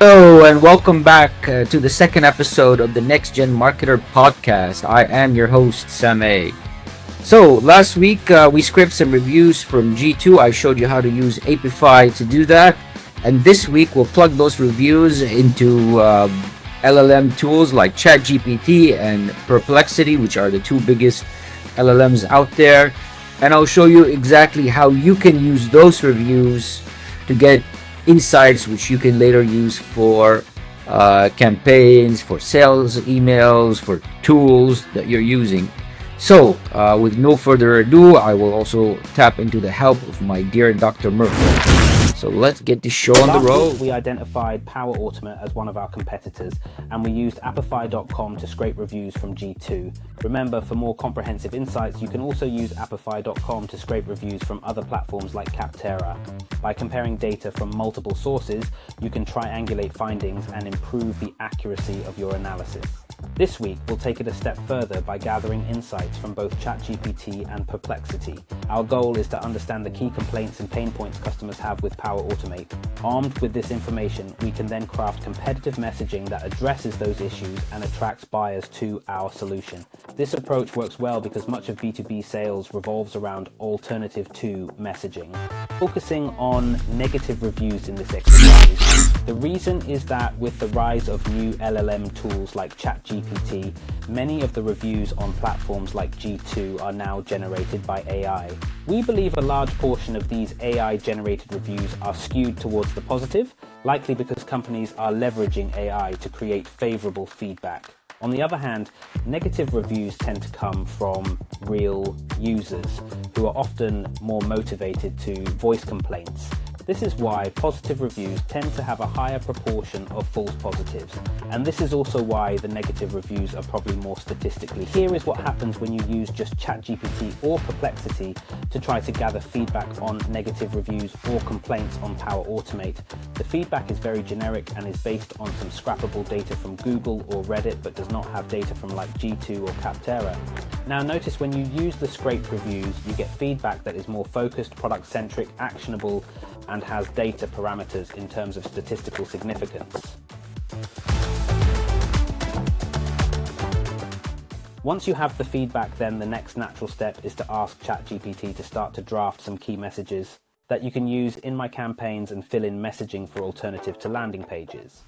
Hello and welcome back to the second episode of the Next Gen Marketer podcast. I am your host, Sam A. So, last week we scripted some reviews from G2. I showed you how to use Apify to do that. And this week we'll plug those reviews into LLM tools like ChatGPT and Perplexity, which are the two biggest LLMs out there. And I'll show you exactly how you can use those reviews to get insights which you can later use for campaigns, for sales emails, for tools that you're using. So, with no further ado, I will also tap into the help of my dear Dr. Murphy. So let's get this show on the road. Last week we identified Power Automate as one of our competitors, and we used Apify.com to scrape reviews from G2. Remember, for more comprehensive insights, you can also use Apify.com to scrape reviews from other platforms like Capterra. By comparing data from multiple sources, you can triangulate findings and improve the accuracy of your analysis. This week, we'll take it a step further by gathering insights from both ChatGPT and Perplexity. Our goal is to understand the key complaints and pain points customers have with Power Automate. Armed with this information, we can then craft competitive messaging that addresses those issues and attracts buyers to our solution. This approach works well because much of B2B sales revolves around alternative to messaging. Focusing on negative reviews in this exercise, the reason is that with the rise of new LLM tools like ChatGPT, many of the reviews on platforms like G2 are now generated by AI. We believe a large portion of these AI-generated reviews are skewed towards the positive, likely because companies are leveraging AI to create favorable feedback. On the other hand, negative reviews tend to come from real users who are often more motivated to voice complaints. This is why positive reviews tend to have a higher proportion of false positives, and this is also why the negative reviews are probably more statistically. Here is what happens when you use just ChatGPT or Perplexity to try to gather feedback on negative reviews or complaints on Power Automate. The feedback is very generic and is based on some scrappable data from Google or Reddit, but does not have data from like G2 or Capterra. Now notice when you use the scraped reviews, you get feedback that is more focused, product-centric, actionable, and has data parameters in terms of statistical significance. Once you have the feedback, then the next natural step is to ask ChatGPT to start to draft some key messages that you can use in my campaigns and fill in messaging for alternative to landing pages.